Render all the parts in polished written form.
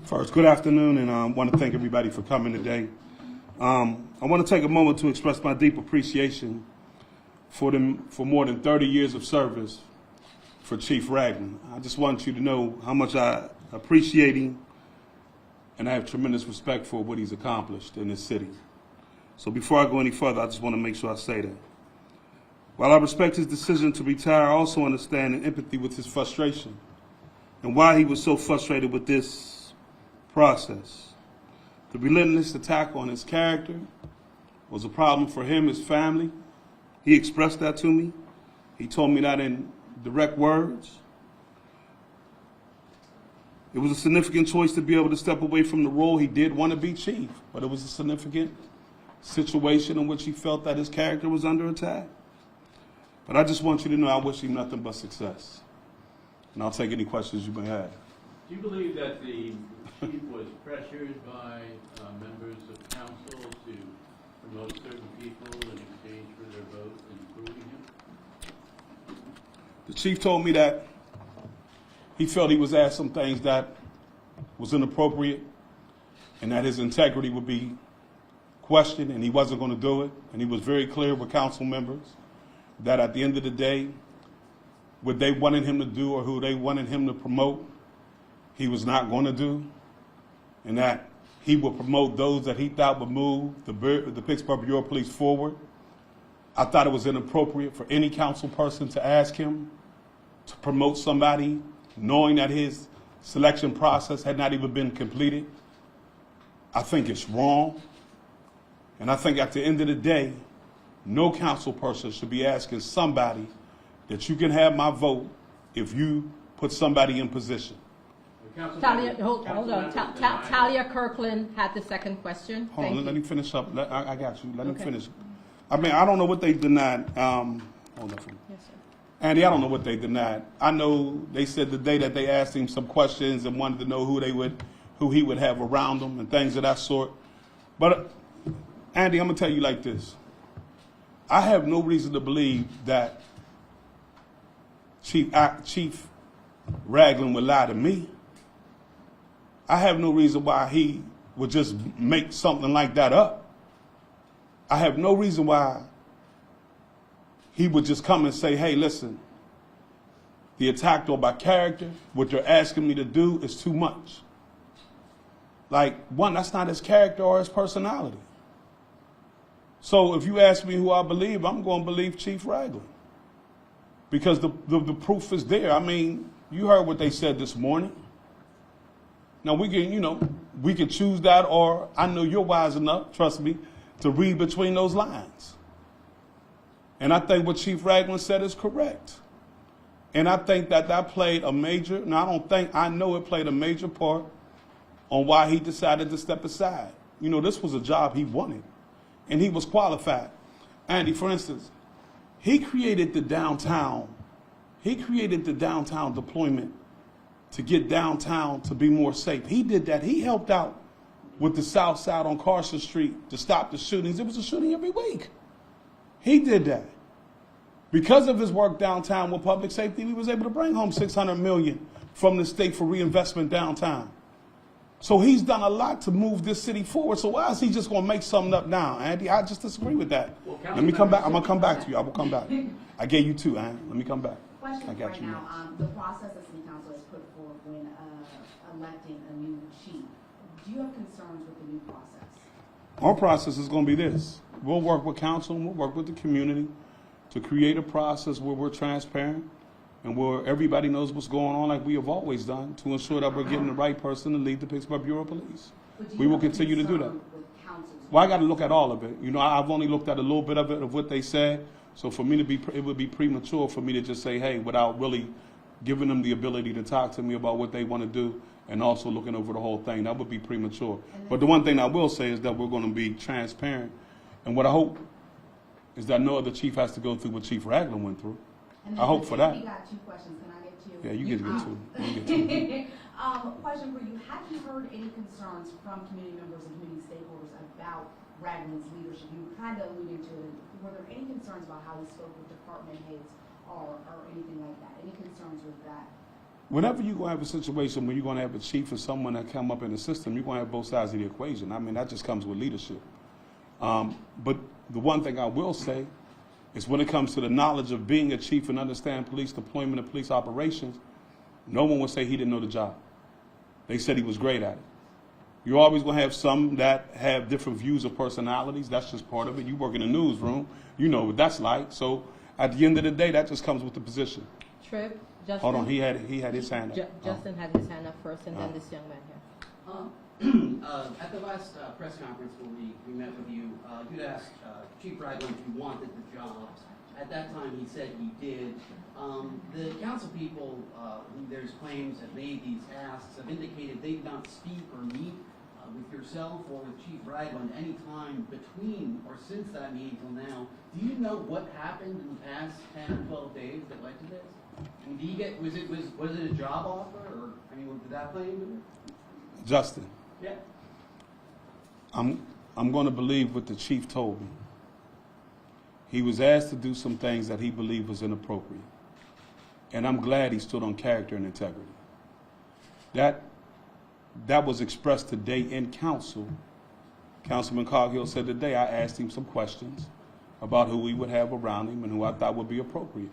First, good afternoon, and I want to thank everybody for coming today. I want to take a moment to express my deep appreciation for more than 30 years of service for Chief Ragland. I just want you to know how much I appreciate him, and I have tremendous respect for what he's accomplished in this city. So before I go any further, I just want to make sure I say that. While I respect his decision to retire, I also understand and empathy with his frustration and why he was so frustrated with this process. The relentless attack on his character was a problem for him, his family. He expressed that to me. He told me that in direct words. It was a significant choice to be able to step away from the role. He did want to be chief, but it was a significant situation in which he felt that his character was under attack. But I just want you to know I wish him nothing but success. And I'll take any questions you may have. Do you believe that the chief was pressured by members of council to promote certain people in exchange for their vote in approving him? The chief told me that he felt he was asked some things that was inappropriate and that his integrity would be questioned and he wasn't going to do it. And he was very clear with council members that at the end of the day, what they wanted him to do or who they wanted him to promote, he was not going to do, and that he would promote those that he thought would move the Pittsburgh Bureau of Police forward. I thought it was inappropriate for any council person to ask him to promote somebody knowing that his selection process had not even been completed. I think it's wrong, and I think at the end of the day, no council person should be asking somebody that you can have my vote if you put somebody in position. Talia, hold on. Talia Kirkland had the second question. Hold on, let me finish up. I got you. Let me finish. I mean, I don't know what they denied. Hold on. Yes, sir. Andy, I don't know what they denied. I know they said the day that they asked him some questions and wanted to know who he would have around him and things of that sort. But Andy, I'm gonna tell you like this. I have no reason to believe that Chief Ragland would lie to me. I have no reason why he would just make something like that up. I have no reason why he would just come and say, hey, listen, the attack on my character, what they're asking me to do is too much. Like, one, that's not his character or his personality. So if you ask me who I believe, I'm going to believe Chief Ragland. Because the proof is there. I mean, you heard what they said this morning. Now we can choose that, or I know you're wise enough, trust me, to read between those lines. And I think what Chief Ragland said is correct. And I think that played a major, I know it played a major part on why he decided to step aside. You know, this was a job he wanted, and he was qualified. Andy, for instance, he created the downtown deployment to get downtown to be more safe. He did that. He helped out with the South Side on Carson Street to stop the shootings. It was a shooting every week. He did that. Because of his work downtown with public safety, he was able to bring home $600 million from the state for reinvestment downtown. So he's done a lot to move this city forward. So why is he just going to make something up now, Andy? I just disagree with that. Well, let me come back. I'm going to come back to you. I will come back. I gave you two, Andy. Let me come back. Question I got right you now. The process that City Council has put forth when electing a new chief, do you have concerns with the new process? Our process is going to be this. We'll work with council and we'll work with the community to create a process where we're transparent and where everybody knows what's going on like we have always done to ensure that we're getting the right person to lead the Pittsburgh Bureau of Police. We will continue to do that. Well, I got to look at all of it. You know, I've only looked at a little bit of it, of what they said. So for me it would be premature for me to just say, hey, without really giving them the ability to talk to me about what they want to do and also looking over the whole thing. That would be premature. But the one thing I will say is that we're going to be transparent. And what I hope is that no other chief has to go through what Chief Ragland went through. I hope for that. You got two questions. Can I get two? Yeah, you get two. You get two. Question for you. Have you heard any concerns from community members and community stakeholders about Ragland's leadership? You were kind of alluding to it. Were there any concerns about how he spoke with department heads or anything like that? Any concerns with that? Whenever you're going to have a situation where you're going to have a chief or someone that come up in the system, you're going to have both sides of the equation. I mean, that just comes with leadership. But the one thing I will say is when it comes to the knowledge of being a chief and understand police deployment and police operations, no one would say he didn't know the job. They said he was great at it. You're always going to have some that have different views or personalities. That's just part of it. You work in a newsroom, you know what that's like. So at the end of the day, that just comes with the position. Tripp, Justin. Hold on, he had his hand up. Justin had his hand up first, and then this young man here. At the last press conference where we met with you, you'd asked Chief Ragland if he wanted the job. At that time, he said he did. The council people who there's claims have made these asks have indicated they did not speak or meet with yourself or with Chief Ragland any time between or since that meeting till now. Do you know what happened in the past 10 or 12 days that led to this? I mean, do you get, was it a job offer, or, I mean, did that play into it? Justin, Yeah. I'm going to believe what the chief told me. He was asked to do some things that he believed was inappropriate. And I'm glad he stood on character and integrity. That was expressed today in council. Councilman Coghill said today I asked him some questions about who we would have around him and who I thought would be appropriate.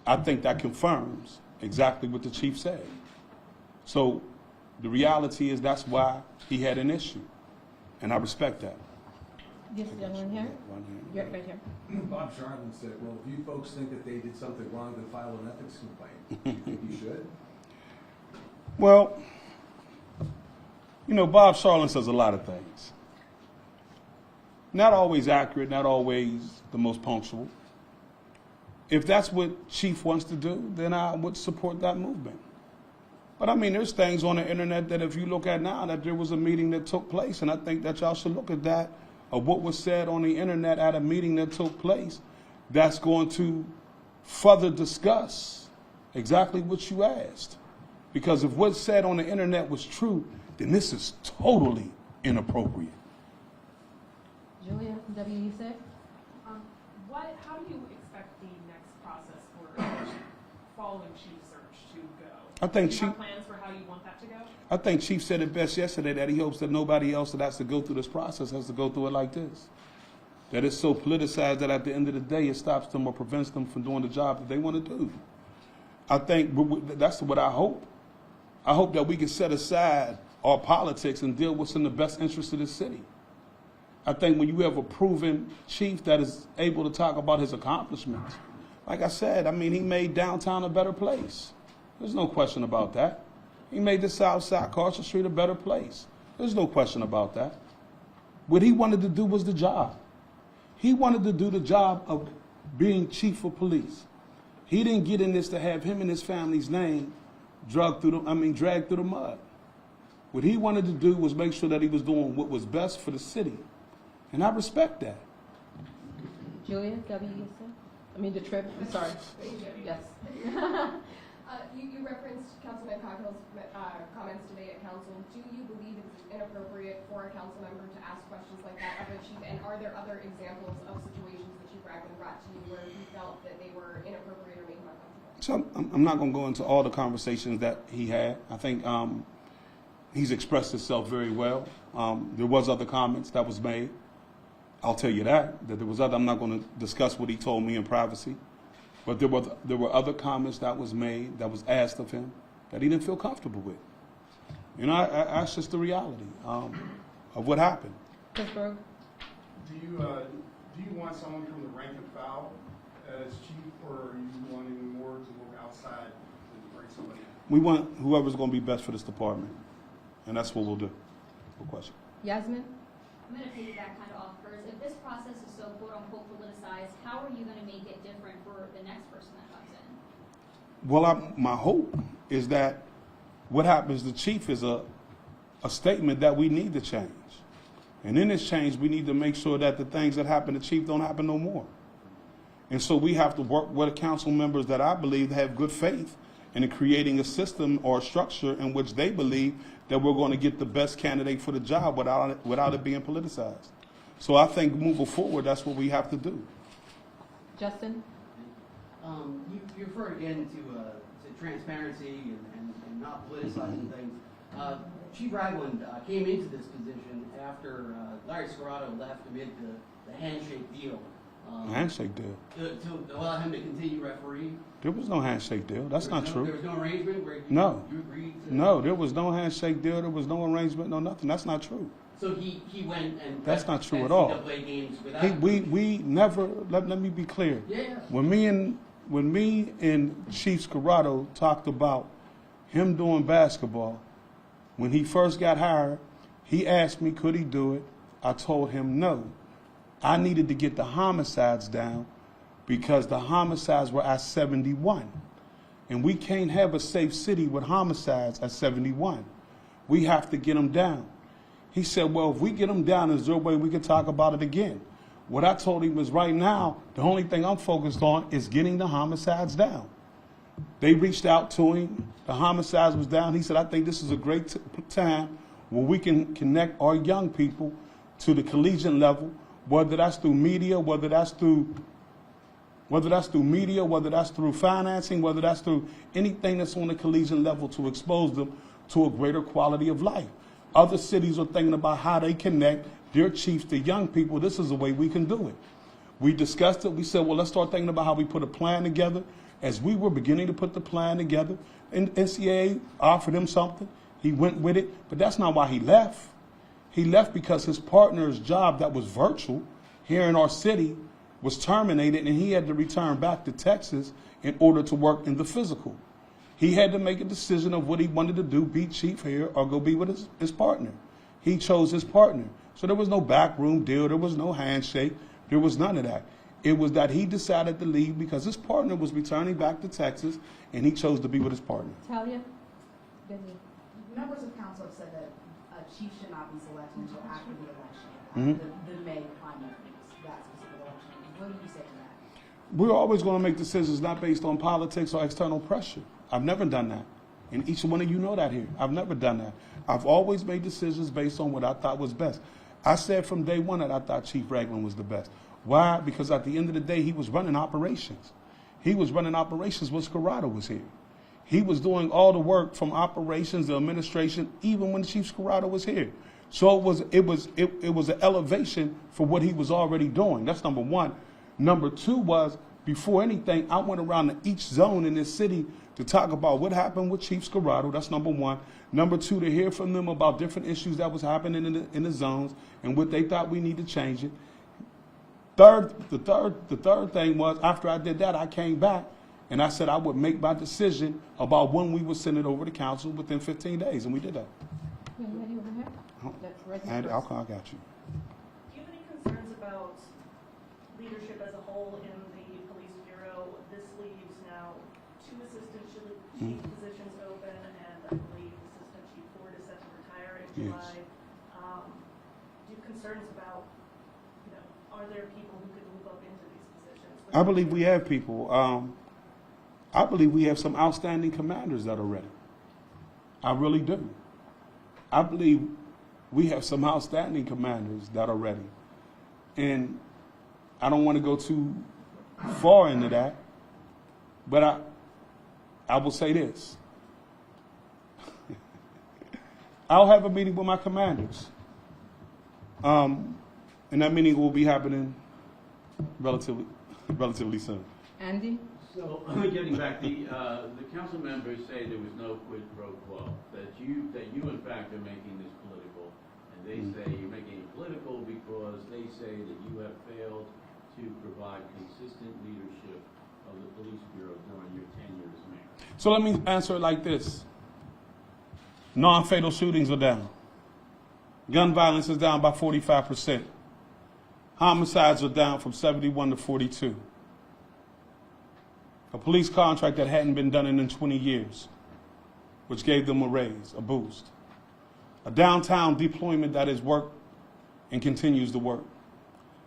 I think that confirms exactly what the chief said. So the reality is that's why he had an issue. And I respect that. This gentleman here. Yeah, right here. Bob Charlton said, well, if you folks think that they did something wrong, then file an ethics complaint. Do you think you should? Well, you know, Bob Charlton says a lot of things. Not always accurate, not always the most punctual. If that's what Chief wants to do, then I would support that movement. But I mean, there's things on the internet that if you look at now, that there was a meeting that took place, and I think that y'all should look at that, of what was said on the internet at a meeting that took place, that's going to further discuss exactly what you asked. Because if what's said on the internet was true, then this is totally inappropriate. Julia, WPXI. How do you expect the next process for following Chief search to go? I think do you Chief. have plans for how you want that to go? I think Chief said it best yesterday that he hopes that nobody else that has to go through this process has to go through it like this. That it's so politicized that at the end of the day it stops them or prevents them from doing the job that they want to do. I think that's what I hope. I hope that we can set aside our politics and deal with what's in the best interest of the city. I think when you have a proven chief that is able to talk about his accomplishments, like I said, I mean, he made downtown a better place. There's no question about that. He made the South Side, Carson Street, a better place. There's no question about that. What he wanted to do was the job. He wanted to do the job of being chief of police. He didn't get in this to have him and his family's name dragged through the mud. What he wanted to do was make sure that he was doing what was best for the city. And I respect that. Julia, WPXI. I mean, the Tripp. I'm sorry. Yes. You referenced Councilman Coghill's comments today at council. Do you believe it's inappropriate for a council member to ask questions like that of a chief? And are there other examples of situations that Chief Ragland brought to you where you felt that they were inappropriate or made him uncomfortable? So I'm not going to go into all the conversations that he had. I think he's expressed himself very well. There was other comments that was made. I'll tell you that there was other. I'm not going to discuss what he told me in privacy. But there were other comments that was made, that was asked of him, that he didn't feel comfortable with. You know, that's just the reality of what happened. Pittsburgh. Do you want someone from the rank and file as chief, or are you wanting more to look outside and bring somebody in? We want whoever's going to be best for this department, and that's what we'll do. No question. Yasmin. I'm going to piggyback kind of off first. If this process is so quote-unquote politicized, how are you going to make it different for the next person that comes in? Well, my hope is that what happens to Chief is a statement that we need to change. And in this change, we need to make sure that the things that happen to Chief don't happen no more. And so we have to work with the council members that I believe have good faith in creating a system or a structure in which they believe that we're going to get the best candidate for the job without it being politicized. So I think moving forward, that's what we have to do. Justin. You referred again to transparency and not politicizing things. Chief Ragland came into this position after Larry Scarrato left amid the handshake deal. Handshake deal. To allow him to continue refereeing. There was no handshake deal. That's not true. There was no arrangement where you agreed to... No, there was no handshake deal. There was no arrangement, no nothing. That's not true. So he went and... That's not true at all. NCAA games without... We never, let me be clear. Yeah. When me and Chief Scarrato talked about him doing basketball, when he first got hired, he asked me, could he do it? I told him no. I needed to get the homicides down because the homicides were at 71. And we can't have a safe city with homicides at 71. We have to get them down. He said, well, if we get them down, is there a way we can talk about it again? What I told him was right now, the only thing I'm focused on is getting the homicides down. They reached out to him. The homicides was down. He said, I think this is a great time where we can connect our young people to the collegiate level, whether that's through media, whether that's through financing, whether that's through anything that's on the collegiate level to expose them to a greater quality of life. Other cities are thinking about how they connect their chiefs to young people. This is the way we can do it. We discussed it. We said, well, let's start thinking about how we put a plan together. As we were beginning to put the plan together, and NCAA offered him something. He went with it, but that's not why he left. He left because his partner's job that was virtual here in our city was terminated, and he had to return back to Texas in order to work in the physical. He had to make a decision of what he wanted to do, be chief here or go be with his partner. He chose his partner. So there was no backroom deal. There was no handshake. There was none of that. It was that he decided to leave because his partner was returning back to Texas, and he chose to be with his partner. Talia? Members of council have said that a chief should not be selected until after the election, the May primaries, that specific election. What do you say to that? We're always going to make decisions not based on politics or external pressure. I've never done that. And each one of you know that here. I've never done that. I've always made decisions based on what I thought was best. I said from day one that I thought Chief Ragland was the best. Why? Because at the end of the day, he was running operations. He was running operations when Scarrato was here. He was doing all the work from operations to administration, even when Chief Scarrato was here. So it was an elevation for what he was already doing. That's number one. Number two was, before anything, I went around to each zone in this city to talk about what happened with Chief Scarrato. That's number one. Number two, to hear from them about different issues that was happening in the zones and what they thought we need to change it. The third thing was, after I did that, I came back and I said I would make my decision about when we would send it over to council within 15 days, and we did that. Young lady over here. And I got you. Do you have any concerns about leadership as a whole in the police bureau? This leaves now 2 assistant chief positions open, and I believe Assistant Chief Ford is set to retire in July. Do you have concerns about, are there people who could move up into these positions? I believe we have people. I believe we have some outstanding commanders that are ready. I really do. I believe we have some outstanding commanders that are ready. And I don't want to go too far into that, but I will say this. I'll have a meeting with my commanders. And that meeting will be happening relatively soon. Andy? So, getting back, the council members say there was no quid pro quo, that you in fact are making this political, and they say you're making it political because they say that you have failed to provide consistent leadership of the police bureau during your tenure as mayor. So let me answer it like this. Non-fatal shootings are down. Gun violence is down by 45%. Homicides are down from 71 to 42. A police contract that hadn't been done in 20 years, which gave them a raise, a boost. A downtown deployment that has worked and continues to work.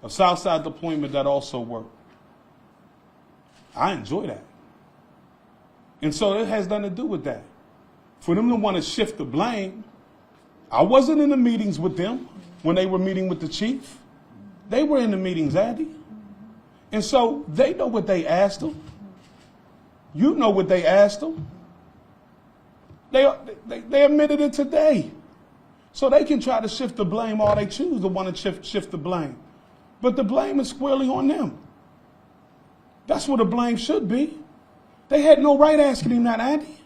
A Southside deployment that also worked. I enjoy that. And so it has nothing to do with that. For them to want to shift the blame, I wasn't in the meetings with them when they were meeting with the chief. They were in the meetings, Andy. And so they know what they asked them. You know what they asked them. They admitted it today. So they can try to shift the blame all they choose to want to shift the blame. But the blame is squarely on them. That's what the blame should be. They had no right asking him that, Andy.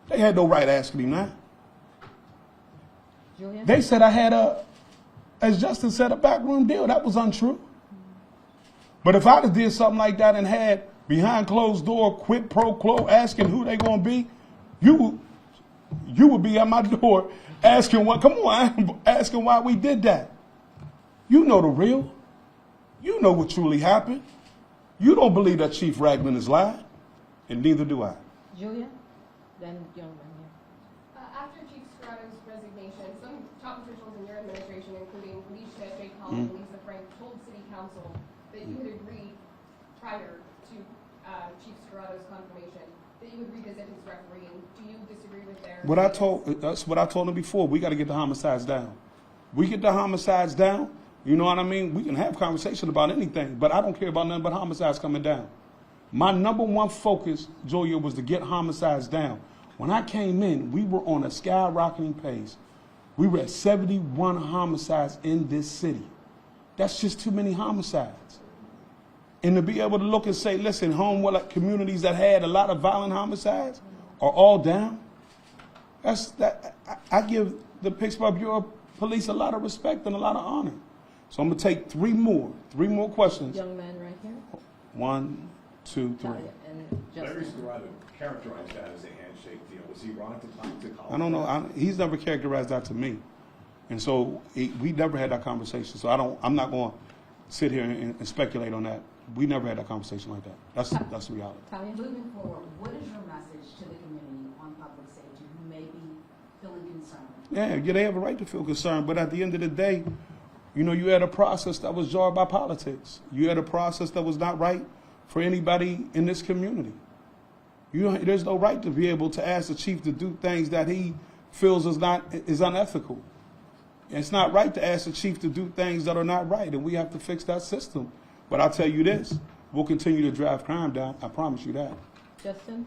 They had no right asking him that. Julia? They said I had as Justin said, a backroom deal. That was untrue. But if I'd have did something like that and had behind closed door quid pro quo asking who they gonna be, you would be at my door asking asking why we did that. You know the real. You know what truly happened. You don't believe that Chief Ragland is lying, and neither do I. Julia? Then gentleman here. After Chief Serrato's resignation, some top officials in your administration, including Lee Schmidt, Jay Collins, and Lisa Frank, told City Council that you had agreed prior to Chief Serrato's confirmation that you would revisit his refereeing. Do you disagree with their? That's what I told them before. We got to get the homicides down. We get the homicides down. You know what I mean? We can have conversation about anything, but I don't care about nothing but homicides coming down. My number one focus, Julia, was to get homicides down. When I came in, we were on a skyrocketing pace. We were at 71 homicides in this city. That's just too many homicides. And to be able to look and say, listen, communities that had a lot of violent homicides are all down. I give the Pittsburgh Bureau of Police a lot of respect and a lot of honor. So I'm going to take three more questions. Young man right here. 1, 2, 3. And Larry Justin. Serrato characterized that as a handshake deal. Was he wrong to call it? I don't know. He's never characterized that to me. And so we never had that conversation. So I'm not going to sit here and speculate on that. We never had that conversation like that. That's the reality. Talia? Moving forward, what is your message to the community on public safety who may be feeling concerned? Yeah, they have a right to feel concerned. But at the end of the day, you know, you had a process that was jarred by politics. You had a process that was not right for anybody in this community. There's no right to be able to ask the chief to do things that he feels is unethical. It's not right to ask the chief to do things that are not right, and we have to fix that system. But I'll tell you this, we'll continue to drive crime down. I promise you that. Justin?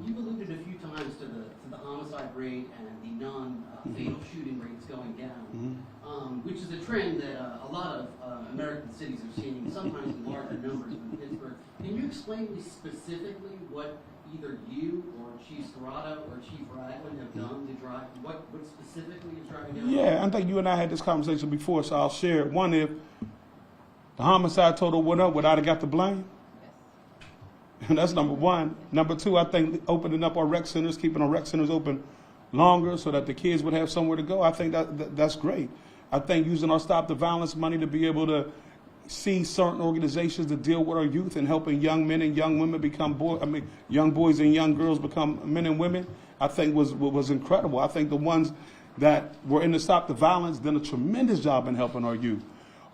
You've alluded a few times to the homicide rate and the non-fatal shooting rates going down, which is a trend that a lot of American cities are seeing, sometimes in larger numbers than Pittsburgh. Can you explain specifically what either you or Chief Serrato or Chief Ragland have done to drive, what specifically is driving down? Yeah, I think you and I had this conversation before, so I'll share it. One, if the homicide total went up, would I have got the blame? That's number one. Number two, I think opening up our rec centers, keeping our rec centers open longer so that the kids would have somewhere to go, I think that's great. I think using our Stop the Violence money to be able to see certain organizations to deal with our youth and helping young men and young women young boys and young girls become men and women, I think was incredible. I think the ones that were in the Stop the Violence did a tremendous job in helping our youth.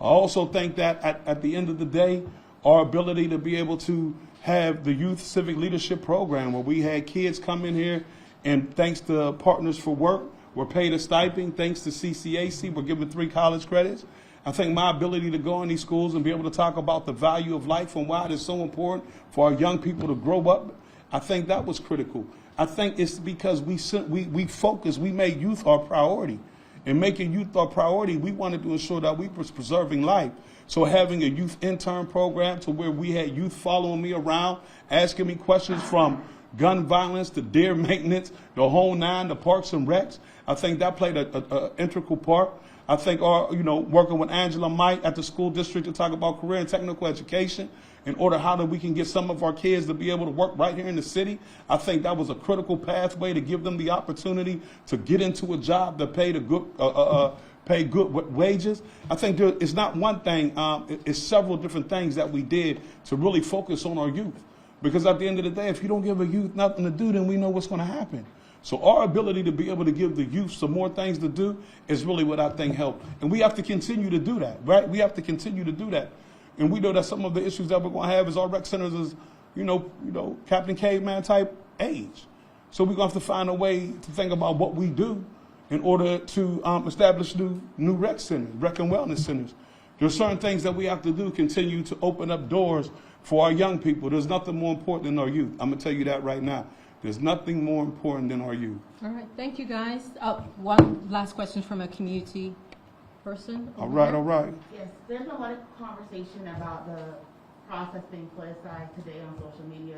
I also think that at the end of the day, our ability to be able to have the Youth Civic Leadership Program where we had kids come in here and thanks to Partners for Work, we're paid a stipend. Thanks to CCAC, we're given 3 college credits. I think my ability to go in these schools and be able to talk about the value of life and why it is so important for our young people to grow up, I think that was critical. I think it's because we focused, we made youth our priority. In making youth our priority, we wanted to ensure that we were preserving life. So having a youth intern program to where we had youth following me around, asking me questions from gun violence to deer maintenance, the whole nine, the parks and recs, I think that played an integral part. I think working with Angela Mike at the school district to talk about career and technical education in order how that we can get some of our kids to be able to work right here in the city. I think that was a critical pathway to give them the opportunity to get into a job that paid pay good wages. I think it's not one thing, it's several different things that we did to really focus on our youth. Because at the end of the day, if you don't give a youth nothing to do, then we know what's going to happen. So our ability to be able to give the youth some more things to do is really what I think helped. And we have to continue to do that, right? We have to continue to do that. And we know that some of the issues that we're going to have is our rec centers is, Captain Caveman type age. So we're going to have to find a way to think about what we do in order to establish new rec centers, rec and wellness centers. There's certain things that we have to do, continue to open up doors for our young people. There's nothing more important than our youth. I'm going to tell you that right now. There's nothing more important than our youth. All right, thank you, guys. One last question from a community person. All right, all right. Yes, there's a lot of conversation about the process being politicized today on social media.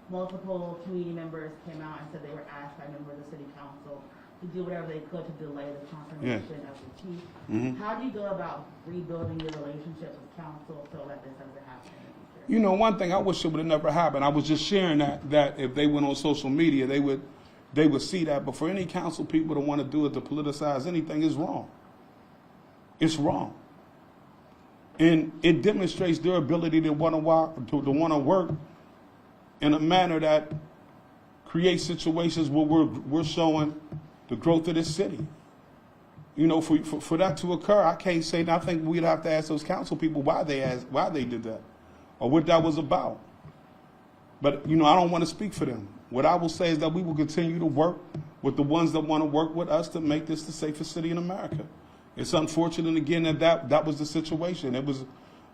Multiple community members came out and said they were asked by members of the city council to do whatever they could to delay the confirmation of the chief. Mhm. How do you go about rebuilding your relationships with council so that this doesn't happen in the future? You know, one thing I wish it would have never happened. I was just sharing that if they went on social media, they would see that. But for any council people to want to do it to politicize anything is wrong. It's wrong, and it demonstrates their ability to want to work in a manner that creates situations where we're showing the growth of this city. You know, for that to occur, I can't say. I think we'd have to ask those council people why they did that, or what that was about. But you know, I don't want to speak for them. What I will say is that we will continue to work with the ones that want to work with us to make this the safest city in America. It's unfortunate again that was the situation. It was,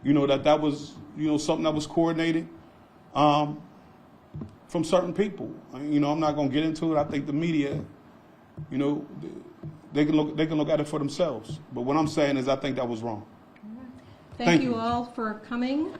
you know, that was, you know, something that was coordinated from certain people. You know, I'm not going to get into it. I think the media, you know, they can look at it for themselves. But what I'm saying is I think that was wrong. Thank you all for coming.